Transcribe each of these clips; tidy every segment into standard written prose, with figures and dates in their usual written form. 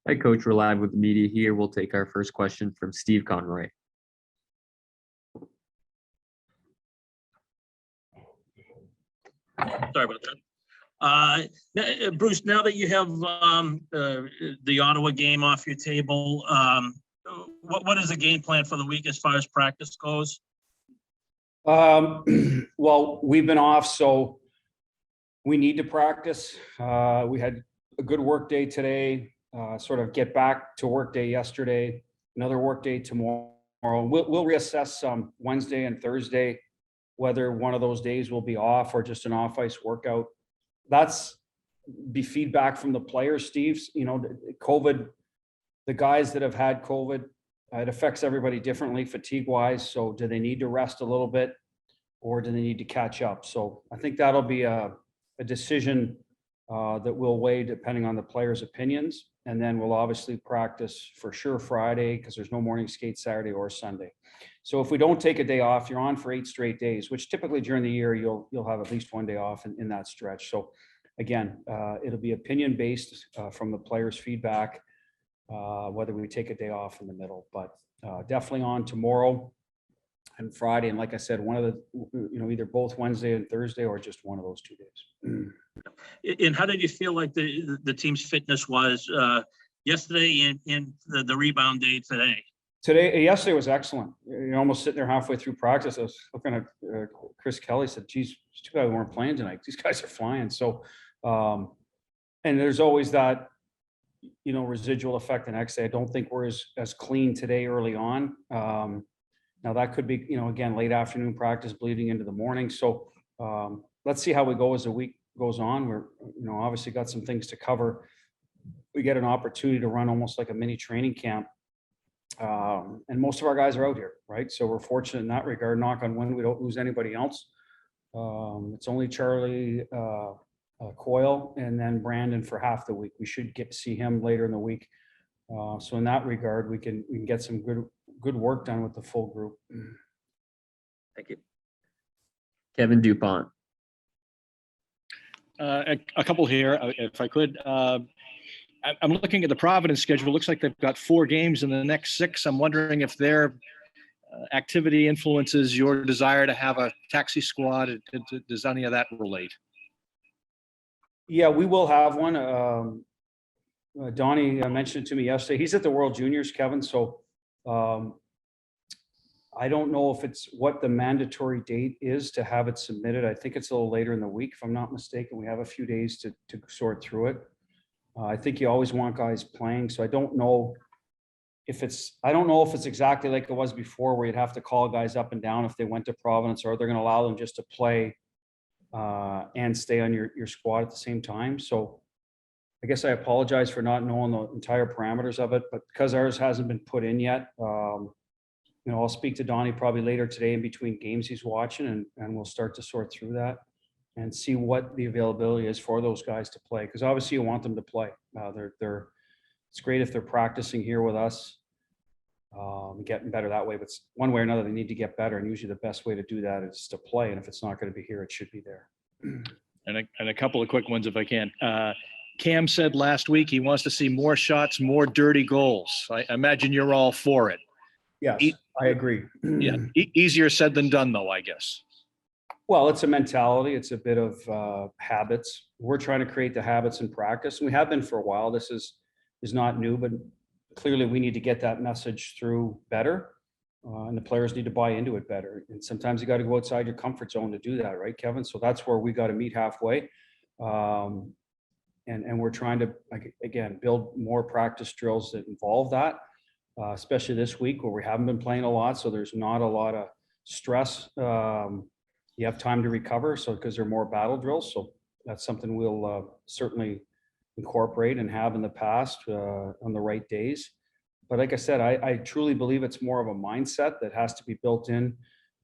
Hi, Coach. We're live with the media here. We'll take our first question from Steve Conroy. Sorry about that. Bruce, now that you have the Ottawa game off your table, what is the game plan for the week as far as practice goes? Well, we've been off, so we need to practice. We had a good work day today, sort of get back to work day yesterday, another work day tomorrow. We'll reassess Wednesday and Thursday, whether one of those days will be off or just an off ice workout. That's be feedback from the players, Steve. You know, COVID, the guys that have had COVID, it affects everybody differently fatigue wise. So do they need to rest a little bit or do they need to catch up? So I think that'll be a decision that we'll weigh depending on the players' opinions. And then we'll obviously practice for sure Friday because there's no morning skate Saturday or Sunday. So if we don't take a day off, you're on for 8 straight days, which typically during the year you'll have at least one day off in that stretch. So again, it'll be opinion based from the players' feedback, whether we take a day off in the middle. But definitely on tomorrow and Friday, and like I said, one of the either both Wednesday and Thursday or just one of those 2 days. And how did you feel like the team's fitness was yesterday and the rebound day today? Yesterday was excellent. You're almost sitting there halfway through practice. I was looking at Chris Kelly, said, geez, it's too bad we weren't playing tonight. These guys are flying. So, and there's always that, residual effect the next day. I don't think we're as clean today early on. Now that could be, again, late afternoon practice bleeding into the morning. So let's see how we go as the week goes on. We're, obviously got some things to cover. We get an opportunity to run almost like a mini training camp. And most of our guys are out here, right? So we're fortunate in that regard. Knock on wood, we don't lose anybody else. It's only Charlie Coyle and then Brandon for half the week. We should get to see him later in the week. So in that regard, we can get some good work done with the full group. Thank you. Kevin Dupont. A couple here, if I could. I'm looking at the Providence schedule. It looks like they've got 4 games in the next 6. I'm wondering if their activity influences your desire to have a taxi squad. Does any of that relate? Yeah, we will have one. Donnie mentioned it to me yesterday. He's at the World Juniors, Kevin. So I don't know if it's what the mandatory date is to have it submitted. I think it's a little later in the week, if I'm not mistaken. We have a few days to sort through it. I think you always want guys playing. So I don't know if it's exactly like it was before where you'd have to call guys up and down if they went to Providence, or they're going to allow them just to play and stay on your squad at the same time. So I guess I apologize for not knowing the entire parameters of it, but because ours hasn't been put in yet, I'll speak to Donnie probably later today in between games he's watching, and we'll start to sort through that and see what the availability is for those guys to play. Because obviously you want them to play. It's great if they're practicing here with us, getting better that way. But one way or another, they need to get better. And usually the best way to do that is to play. And if it's not going to be here, it should be there. And a couple of quick ones, if I can. Cam said last week he wants to see more shots, more dirty goals. I imagine you're all for it. Yes, I agree. Yeah, easier said than done, though, I guess. Well, it's a mentality. It's a bit of habits. We're trying to create the habits in practice, and we have been for a while. This is not new, but clearly we need to get that message through better, and the players need to buy into it better. And sometimes you got to go outside your comfort zone to do that, right, Kevin? So that's where we got to meet halfway, and we're trying to again build more practice drills that involve that, especially this week where we haven't been playing a lot, so there's not a lot of stress. You have time to recover, so because they're more battle drills. So that's something we'll certainly incorporate and have in the past on the right days. But like I said, I truly believe it's more of a mindset that has to be built in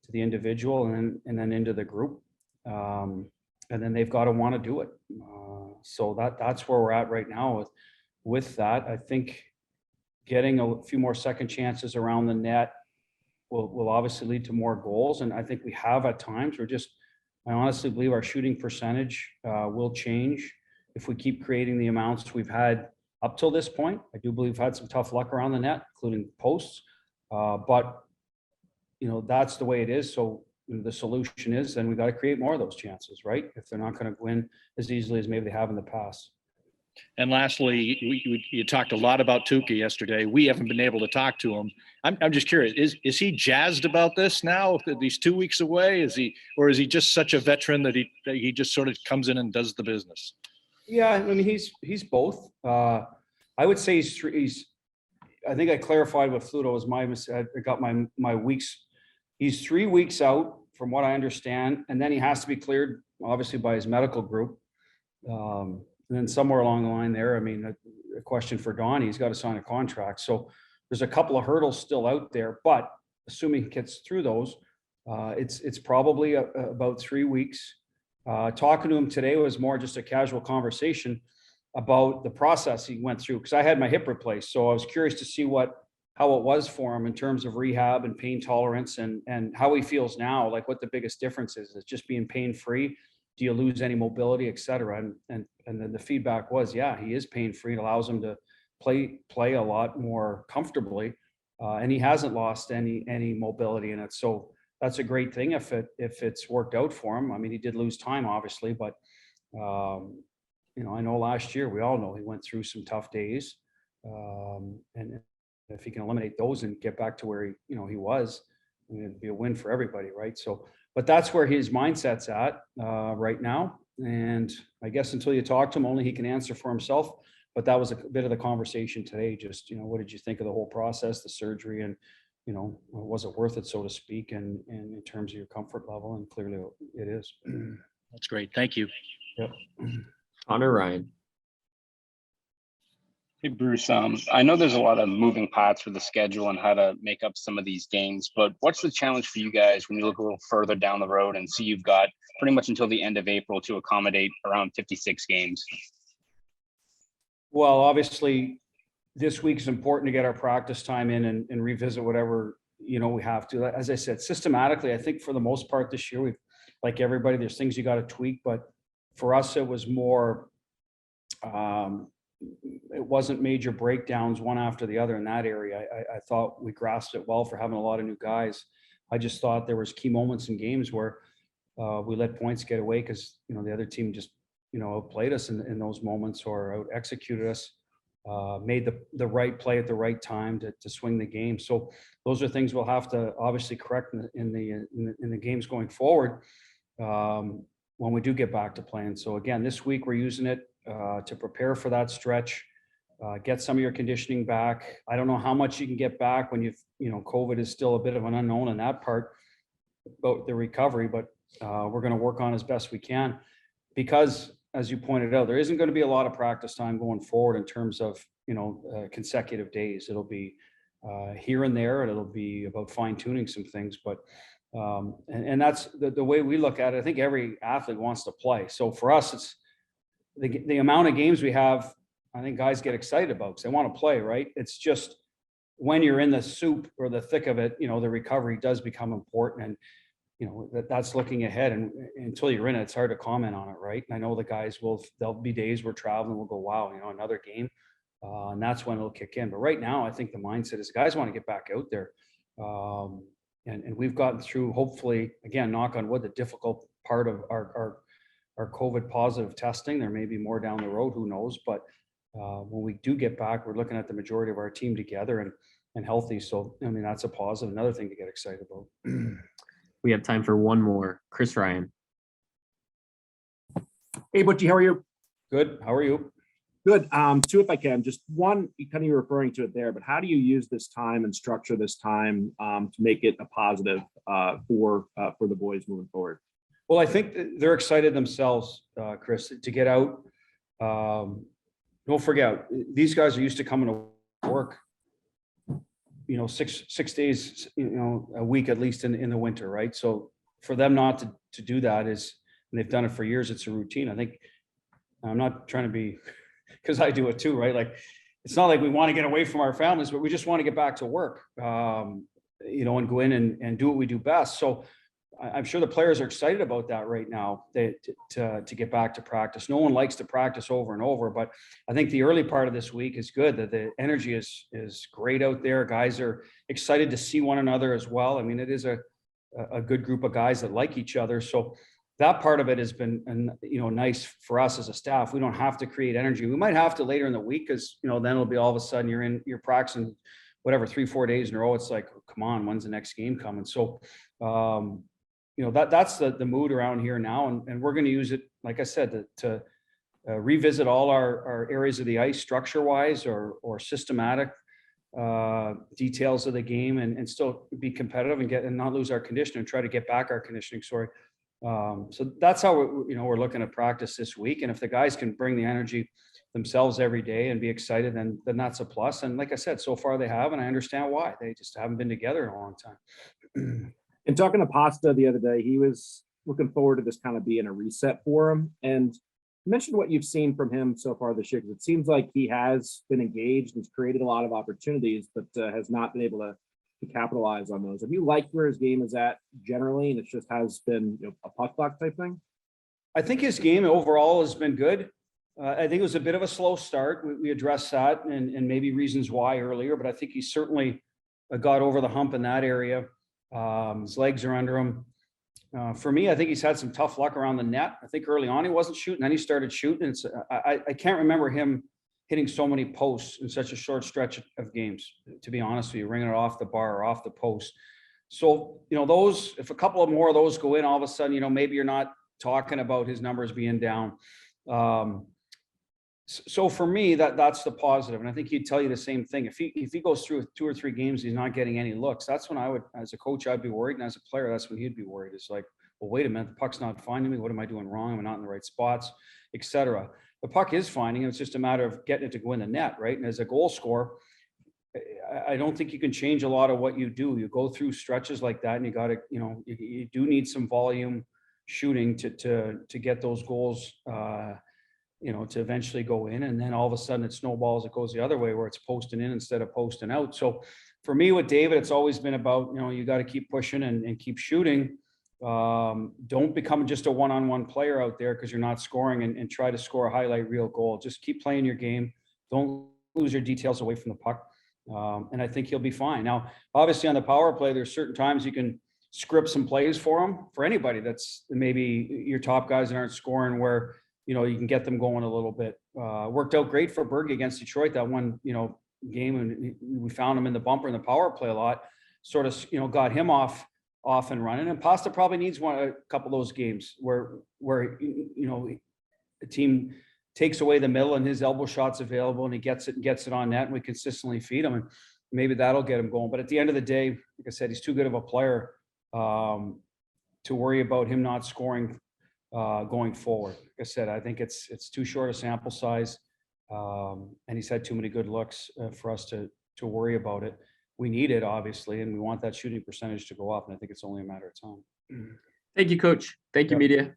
to the individual and then into the group. And then they've got to want to do it. So that's where we're at right now with that. I think getting a few more second chances around the net will obviously lead to more goals. And I think we have at times. I honestly believe our shooting percentage will change if we keep creating the amounts we've had up till this point. I do believe we've had some tough luck around the net, including posts. But, that's the way it is. So the solution is then we got to create more of those chances, right? If they're not going to win as easily as maybe they have in the past. And lastly, you talked a lot about Tukey yesterday. We haven't been able to talk to him. I'm just curious, is he jazzed about this now? These 2 weeks away, is he just such a veteran that he just sort of comes in and does the business? Yeah, I mean he's both. I would say he's. I think I clarified with Fluto was my mistake. I got my weeks. He's 3 weeks out from what I understand, and then he has to be cleared, obviously, by his medical group. And then somewhere along the line there, I mean, a question for Donnie, he's got to sign a contract. So there's a couple of hurdles still out there, but assuming he gets through those, it's probably about 3 weeks. Talking to him today was more just a casual conversation about the process he went through, because I had my hip replaced. So I was curious to see how it was for him in terms of rehab and pain tolerance and how he feels now, like what the biggest difference is. It's just being pain-free. Do you lose any mobility, et cetera? And then the feedback was, yeah, he is pain-free. It allows him to play a lot more comfortably. And he hasn't lost any mobility in it. So that's a great thing if it's worked out for him. I mean, he did lose time, obviously, but I know last year, we all know he went through some tough days. And if he can eliminate those and get back to where he was, it'd be a win for everybody, right? So, but that's where his mindset's at right now. And I guess until you talk to him, only he can answer for himself. But that was a bit of the conversation today. Just, what did you think of the whole process, the surgery, and, was it worth it, so to speak, and in terms of your comfort level? And clearly it is. That's great. Thank you. Yep. Connor Ryan. Hey, Bruce, I know there's a lot of moving parts with the schedule and how to make up some of these games, but what's the challenge for you guys when you look a little further down the road and see you've got pretty much until the end of April to accommodate around 56 games? Well, obviously, this week is important to get our practice time in and revisit whatever, we have to. As I said, systematically, I think for the most part this year, like everybody, there's things you got to tweak, but for us, it was more, it wasn't major breakdowns one after the other in that area. I thought we grasped it well for having a lot of new guys. I just thought there was key moments in games where we let points get away because, the other team just, outplayed us in those moments or out executed us, made the right play at the right time to swing the game. So those are things we'll have to obviously correct in the games going forward when we do get back to playing. So again, this week we're using it to prepare for that stretch, get some of your conditioning back. I don't know how much you can get back when COVID is still a bit of an unknown in that part about the recovery, but we're going to work on as best we can because, as you pointed out, there isn't going to be a lot of practice time going forward in terms of, consecutive days. It'll be here and there, and it'll be about fine tuning some things, but and that's the way we look at it. I think every athlete wants to play. So for us, it's the amount of games we have. I think guys get excited about because they want to play, right? It's just when you're in the soup or the thick of it, the recovery does become important, and that's looking ahead. And until you're in it, it's hard to comment on it, right? And I know the guys there'll be days we're traveling, we'll go, wow, another game, and that's when it'll kick in. But right now, I think the mindset is guys want to get back out there, and we've gotten through, hopefully, again, knock on wood, the difficult part of our COVID positive testing. There may be more down the road, who knows? But when we do get back, we're looking at the majority of our team together and healthy. So, I mean, that's a positive, another thing to get excited about. We have time for one more. Chris Ryan. Hey, Butchie, how are you? Good. How are you? Good. Two, if I can. Just one, you kind of you're referring to it there, but how do you use this time and structure this time to make it a positive for the boys moving forward? Well, I think they're excited themselves, Chris, to get out. Don't forget, these guys are used to coming to work, 6 days, a week at least in the winter, right? So for them not to do that and they've done it for years, it's a routine. I think I'm not trying to be, because I do it too, right? Like, it's not like we want to get away from our families, but we just want to get back to work, and go in and do what we do best. So I'm sure the players are excited about that right now, to get back to practice. No one likes to practice over and over, but I think the early part of this week is good, that the energy is great out there. Guys are excited to see one another as well. I mean, it is a good group of guys that like each other. So that part of it has been, nice for us as a staff. We don't have to create energy. We might have to later in the week, because, then it'll be all of a sudden you're practicing whatever 3-4 days in a row. It's like, come on, when's the next game coming? So, that's the mood around here now. And we're going to use it, like I said, to revisit all our areas of the ice structure wise or systematic details of the game, and still be competitive and not lose our conditioning and try to get back our conditioning. So that's how we're looking at practice this week. And if the guys can bring the energy themselves every day and be excited, then that's a plus. And like I said, so far they have, and I understand why. They just haven't been together in a long time. And talking to Pasta the other day, he was looking forward to this kind of being a reset for him. And you mentioned what you've seen from him so far this year, because it seems like he has been engaged and has created a lot of opportunities, but has not been able to capitalize on those. Have you liked where his game is at generally, and it just has been a puck luck type thing? I think his game overall has been good. I think it was a bit of a slow start. We addressed that and maybe reasons why earlier, but I think he certainly got over the hump in that area. His legs are under him. For me, I think he's had some tough luck around the net. I think early on he wasn't shooting, then he started shooting. I can't remember him hitting so many posts in such a short stretch of games, to be honest with you, ringing it off the bar or off the post. So, those, if a couple of more of those go in, all of a sudden, maybe you're not talking about his numbers being down. So for me, that's the positive. And I think he'd tell you the same thing. If he goes through 2 or 3 games, he's not getting any looks. That's when I would, as a coach, I'd be worried. And as a player, that's when he'd be worried. It's like, well, wait a minute, the puck's not finding me. What am I doing wrong? Am I not in the right spots, etc. The puck is finding, it's just a matter of getting it to go in the net, right? And as a goal scorer, I don't think you can change a lot of what you do. You go through stretches like that, and you got to, you do need some volume shooting to get those goals, to eventually go in. And then all of a sudden it snowballs, it goes the other way where it's posting in instead of posting out. So for me with David, it's always been about, you got to keep pushing and keep shooting. Don't become just a one-on-one player out there because you're not scoring, and try to score a highlight reel goal. Just keep playing your game. Don't lose your details away from the puck. And I think he'll be fine. Now, obviously on the power play, there's certain times you can script some plays for him, for anybody that's maybe your top guys that aren't scoring, where, you can get them going a little bit. Worked out great for Berge against Detroit, that one, game, and we found him in the bumper in the power play a lot, sort of, got him off and running. And Pasta probably needs a couple of those games where the team takes away the middle and his elbow shot's available and he gets it on net, and we consistently feed him, and maybe that'll get him going. But at the end of the day, like I said, he's too good of a player to worry about him not scoring going forward. Like I said, I think it's too short a sample size, and he's had too many good looks for us to worry about it. We need it, obviously, and we want that shooting percentage to go up, and I think it's only a matter of time. Thank you, Coach. Thank you, media.